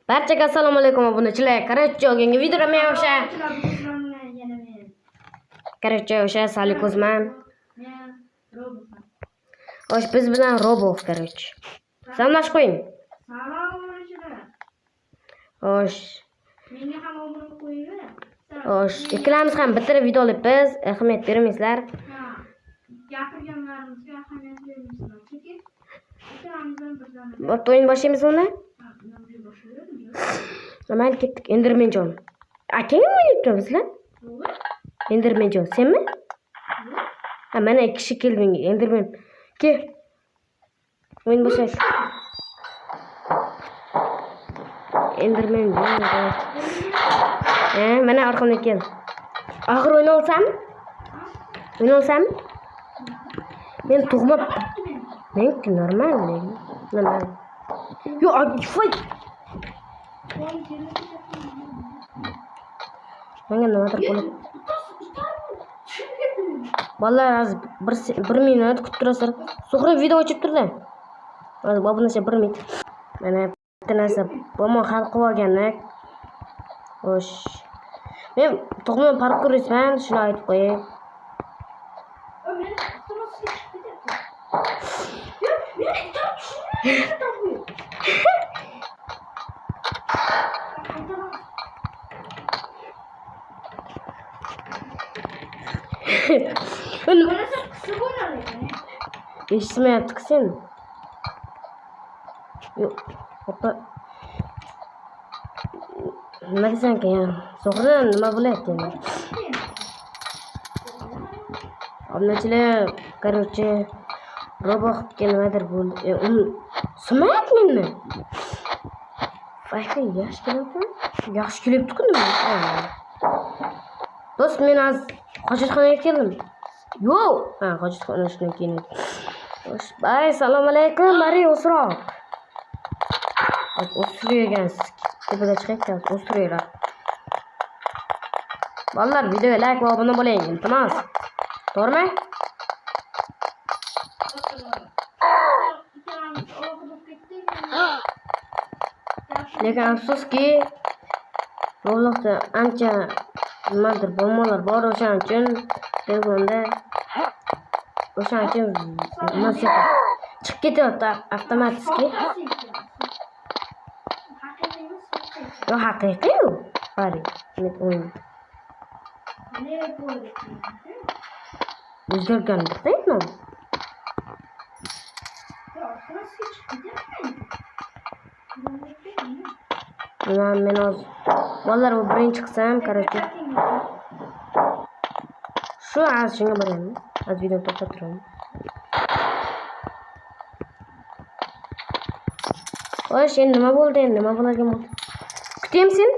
Barchaga assalomu alaykum obunachilar. Короче, bugungi videoda men o'sha Salik o'zman. Xo'sh, biz bilan Roblox короче. Salomlash qo'ying. Xo'sh. Menga ham obuna qo'ying. Xo'sh, ikkalamiz ham bitta video olyapmiz. Ahamiyat bermaysizlar. Gapirganlarimizga ahamiyat bermaysizlar. Chunki ikkalamizdan birdan. Bo'pti, o'yin boshlaymizmi uni? Mayli, ketdik. Endermanjon. Akang o'ynayapsizlar? Endermanjon, senmi? Ha, mana ikki kishi keldi menga. Enderman. Kel. O'yin boshlaylik. Enderman. Mana orqamdan kel. Axir o'yna olsam? Men tug'ma. Men normal. Nima? Yo, voy. Menga nimadir bo'lib. Bolalar hozir 1 minut kutib turasizlar. So'g'ri video ochib turdi. Hozir obunachi 1 minut. Mana bitta narsa bo'lma hal qilib olganlik. Xo'sh. Men tug'ma parkuristman, shuni aytib qo'yay. Eshitmayapti sen. Yo'q. Opa. Nima desan ekan? So'g'ri nima bo'lyapti endi? Obunachilar, короче, Robloxga nimadir bo'ldi. Sumayapti meni. Fayka yaxshi kelyapti. Yaxshi kelyapti-ku nima? Do'st, men hozir hojatxonaga keldim. Yo'q. Ha, hojatxona shundan keyin. Xo'sh, bay, assalomu alaykum, bari o'sroq. O'stirgansiz. Tepaga chiqayotgan, o'stiringlar. Bolalar, videoga like va obuna bo'ling, iltimos. To'g'rimi? Lekin afsuski, Robloxda ancha nimadir bombalar bor, o'shaning uchun telefonda o'shaning uchun musiqa chiqib ketyapti avtomatik. Yo, haqiqiy-ku. Bari, men o'yin. O'zgarganlikda aytmam. Men hozir bolalar birinchi qilsam, короче. Shu shunga boraman. Hozir video to'xtatib turaman. Xo'sh, endi nima bo'ldi? Nima bo'larkan bo'ldi? Kutyapsan?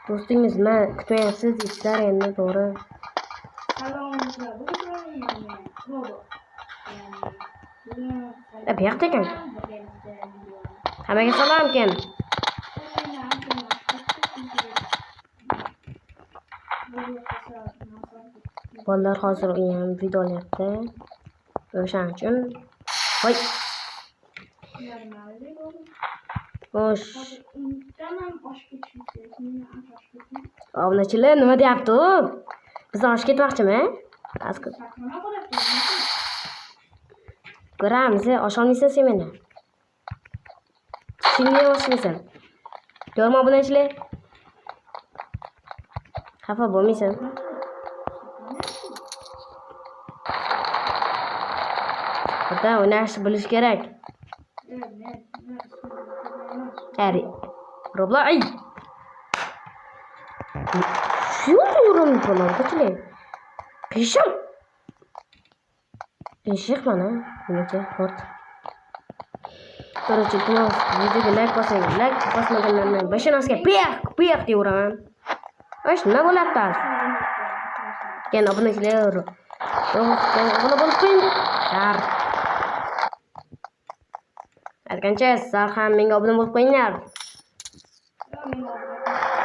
Do'stingiz nima kutmayapsiz deysizlar endi, to'g'ri. Bu yoqda ekan. Hammaga salom ekan. Bolalar hozir ham video olyapti. O'shaning uchun. Voy. Xo'sh. Obunachilar nima deyapti u? Biz oshib ketmoqchimi? Ko'ramiz, osholmaysan sen meni. Shunga oshmaysan. Ko'rma obunachilar. Xafa bo'lmaysan. Bitta o'ynashni bilish kerak. Qari. Roblox ay. Shu yo'lim bo'ladi-ku. Peshik mana. Buncha hort. Короче, videoga like bosing. Like bosmaganlarni bashanasiga piyak deyveraman. Osh, nima bo'lyapti? Keyin obunachilar. Obuna bo'lib qo'ying. Har. Aytgancha, sizlar ham menga obuna bo'lib qo'yinglar.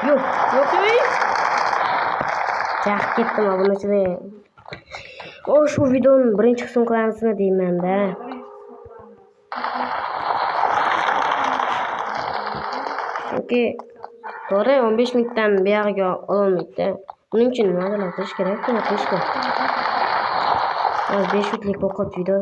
Yo'q. Chaq ketdim obunachilar. Shu videoni birinchi qism qilamizmi deyman-da. Chunki to'g'ri 15 minutdan buyog'iga ololmaydi. Buning uchun nimalar qilish kerak? Nima qilish kerak? 5 minutlik o'qib video.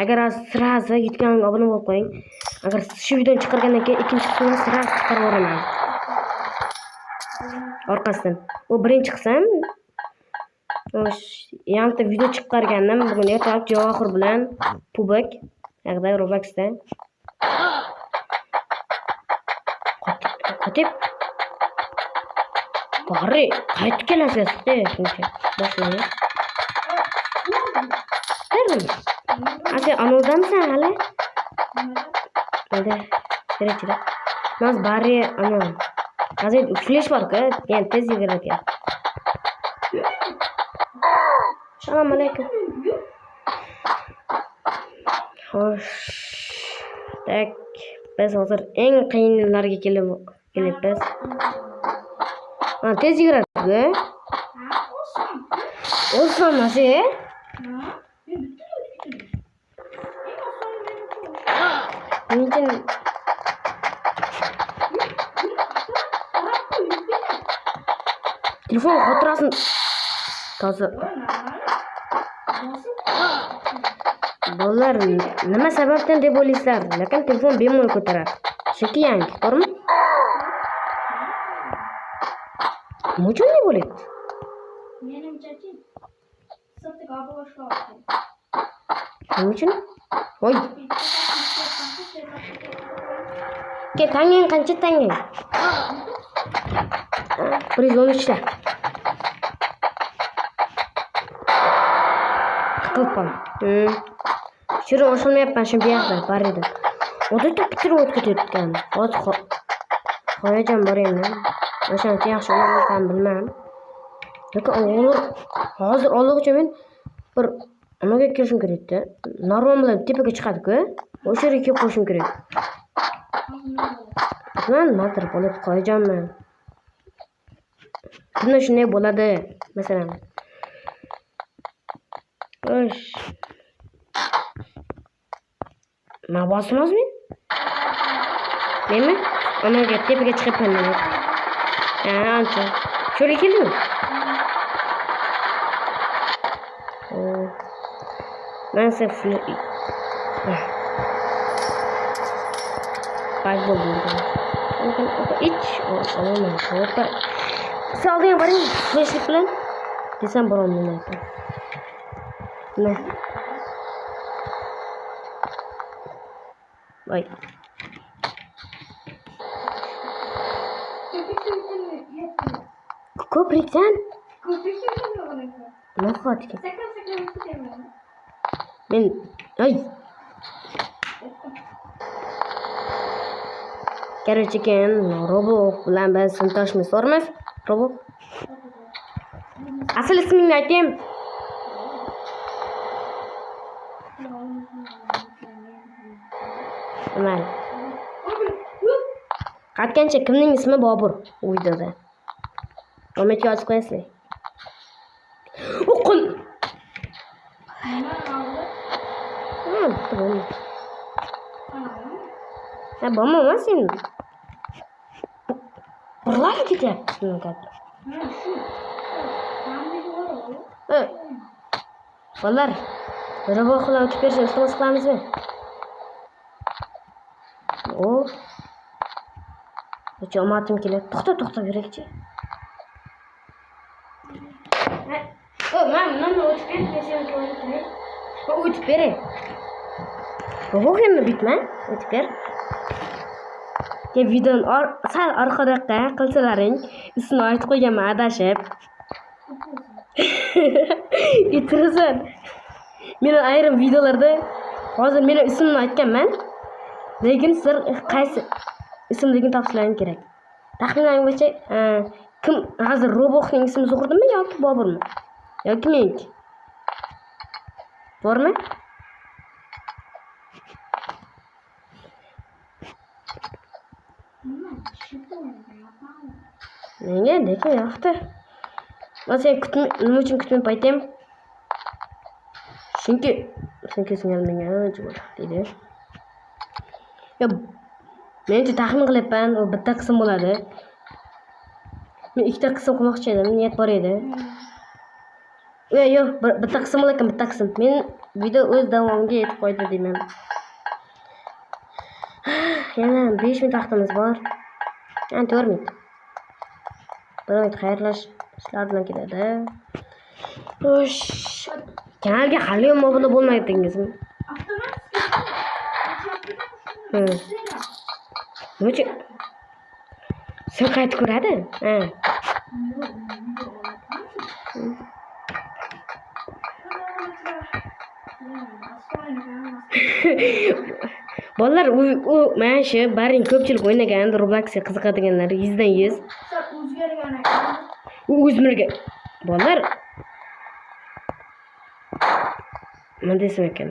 Agar sirasi yutganimga obuna bo'lib qo'ying. Agar shu videoni chiqargandan keyin ikkinchisini sirasi chiqarib yuboraman. Orqasidan. U birinchi qilsam, yangi video chiqargandim. Bugun ertalab Javohir bilan Pubak haqida Robloxda. Qotib. To'g'ri, qaytib kelasiz-da, shuncha. Boshlanadi. Ase anodamsan hali? Hadi, kerakchilar. Mas bari ana. Hozir flash bor-ku, yani tez yuguradi. Assalomu alaykum. Xo'sh. Tak, biz hozir eng qiyinlarga kelibmiz. Tez yuguradi-ku. Olsun nasıl? Niçin? Telefon hatırlasın. Tazı. Bunlar nima sababdan deb o'ylaysizlar, lekin telefon bemalol ko'tarar. Chunki yangi, to'g'rimi? Nima uchun deb o'ylaysiz? Menimcha-chi, sirtiga boshqa oldi. Nima uchun? Voy. Ke tanging qancha tanging? 113 ta. Qilpam. Shuni o'shilmayapman shu buyoqda bor edi. Odatda bitirib o'tib-ketgan. Hozir xonajon bor endi. O'shani yaxshi o'ynashdan bilmam. Lekin hozir Alloh uchun men bir nimaga kelishim kerak-da. Normal bilan tepaga chiqadi-ku. O'sha yerga kelib qo'yishim kerak. Men nimadir bo'lib qo'yajonman. Bunda shunday bo'ladi, masalan. Osh. Nima bosmazmi? Menmi? Onaga tepaga chiqib qoldim. Ancha. Sho'rga keldimi? Ben sıfır. Kayboldum. Bakın hiç olmamış. Orada sağlayan var ya flashlight falan. Desem buranın ne? Ne? Vay. Köprükten? Ne fatih? Ben ay. Gerçekten Roblox bilan ben sintoshmiz, sormas? Roblox. Asl ismingni aytayım. Mayli. Qatgancha kimning ismi Bobur bu videoda? Komentga yozib qo'yasizlar. O'qin. Ha, bo'lmaymi sen? Birlar ketyapti shuni gap. Bolalar, Robloxga o'tib berishni iltimos qilamizmi? O. Hiç omatim keladi. To'xta yurakchi. Men o'tib berishim. O'tib beray. Roblox'ni bitma, o'tib ber. Videoni sal orqaroqqa qilsalaring, ismini aytib qo'yganman adashib. Bitirasan. Men ayrim videolarda hozir meni ismimni aytganman. Lekin sizlar qaysi ismligini topsalaring kerak. Taxminlaringizcha kim hozir Robloxning ismini so'qirdimi yoki Boburmi? Yoki meniki? Bormi? Menga lekin yo'qdi. Men sen nima uchun kutmay aytayim? Chunki Tushunkisin gelmeyen cıvır dedi. Ya menimcha taxmin qilyapman, u bitta qism bo'ladi. Men ikkita qism qilmoqchi edim, niyat bor edi. Yo'q, bitta qism bo'larkan, bitta qism. Men video o'z davomiga yetib qo'ydi deyman. Yana 5 minut vaqtimiz bor. Yani 4 minut. 1 minut xayrlashishlar bilan ketadi. Xo'sh, kanalga hali ham obuna bo'lmadingizmi? Nima uchun? Sen qaytib ko'radi? Ha. Bolalar u mana shu baring ko'pchilik o'ynagan Robloxga qiziqadiganlar 100 dan 100. O'zgargan ekan. U o'zmirga. Bolalar nima desam ekan?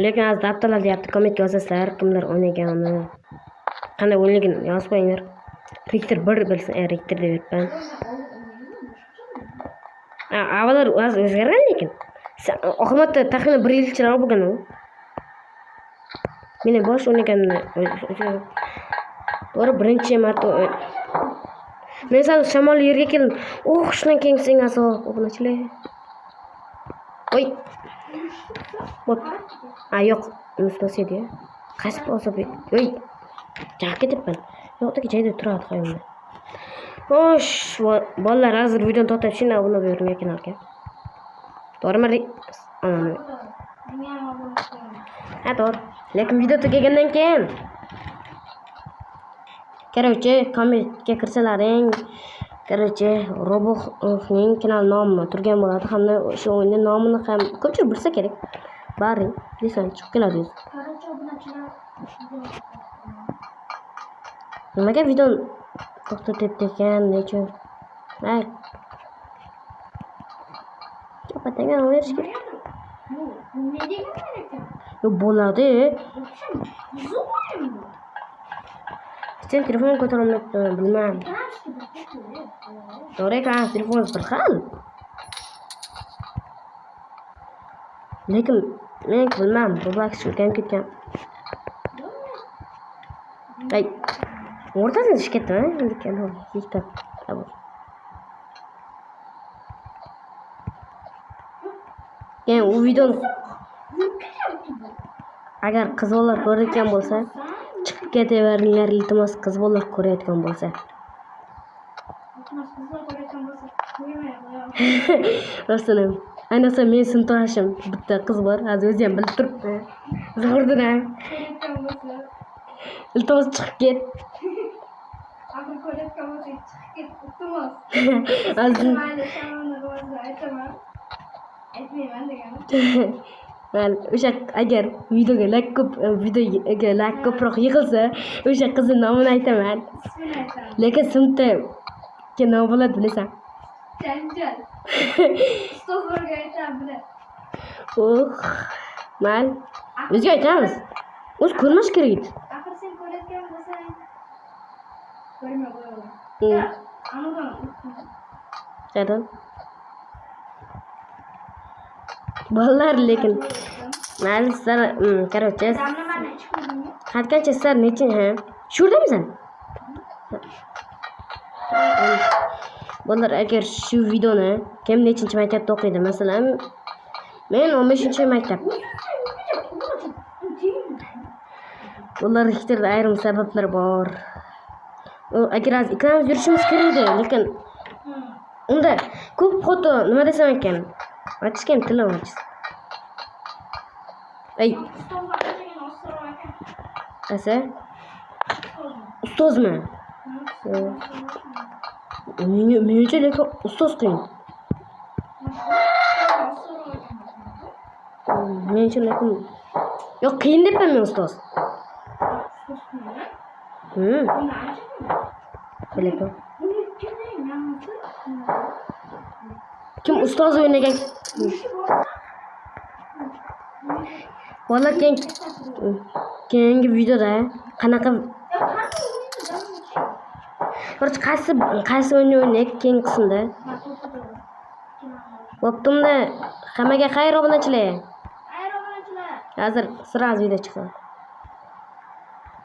Lekin az daftarlar deyapti, kommentga yozasizlar, kimlar o'ynaganini, qanday o'ynaganini yozib qo'yinglar. Rektor 1 bilsa, rektor deb yuribman. Avvallar az o'zgargan lekin. Oqibatda taxminan 1 yil ichida bo'lgan u. Meni bosh o'ynaganini to'g'ri birinchi marta men sal shamolli yerga keldim. Shundan keyin sen azob obunachilar. Oy. Yo'q, unutmasaydi. Qaysi bosib. Oy. Jaq ketibman. Yo'qdagi joyda turadi qo'yimda. Xo'sh, bolalar hozir videoni to'xtatib shuni obuna bo'ling kanalga. To'g'rimi? Ana. Ha, to'g'ri. Lekin video tugagandan keyin Короче, kommentga kirsalaring, короче, Robloxning kanal nomi turgan bo'ladi. Hamda o'sha o'yinning nomini ham ko'pchilik bilsa kerak. Baring, desam chiqib keladi. Nimaga video to'xtatib ekan, nechun? Ay. Kapatanga o'ynash kerak. Yo'q, bo'ladi. Sen telefon ko'tarolmayapti, bilmam. To'g'ri ekan, telefon bir xil. Lekin men bilmam, Roblox o'rganib ketgan. Ay, o'rtasida ish ketdimi? Lekin ikkita qabul. Yani u videoni agar qiz bolalar ko'rayotgan bo'lsa, chiqib ketaveringlar, iltimos, qiz bolalar ko'rayotgan bo'lsa. Rostdan, ayniqsa men sinfdoshim bitta qiz bor, hozir o'zi ham bilib turibdi. Zo'rdan. Iltimos chiqib ket. Agar ko'rayotgan bo'lsa, chiqib ket, iltimos. Aytmayman deganim. O'sha agar videoga like ko'proq yig'ilsa, o'sha qizning nomini aytaman. Lekin sinfda nima bo'ladi bilasan? Janjal. Ustozlarga aytам buni. Mal. O'zga aytamiz. O'z ko'rmash kerak edi. Axir sen ko'rayotgan bo'lsang, ko'rmay qo'yaver. Anadan. Qadam. Bolalar lekin mayli sizlar короче qatgancha sizlar nechun shurdamisan? Bolalar agar shu videoni kim nechinchi maktabda o'qiydi, masalan men 15-maktab. Bolalar rektorda ayrim sabablar bor. Agar az ikkalamiz yurishimiz kerak edi, lekin unda ko'p foto nima desam ekan? Aytishga ham tilim achiz. Ay. Asa? Ustozmi? Menimcha lekin ustoz qiyin. Menimcha lekin yo'q, qiyin debman men ustoz. Bilaman. Kim ustoz o'ynagan? Bolalar keyingi videoda qanaqa qaysi o'yinni o'ynaylik keyingi qismda. Bo'ptimda. Hammaga xayr obunachilar. Xayr obunachilar. Hozir sразу video chiqadi.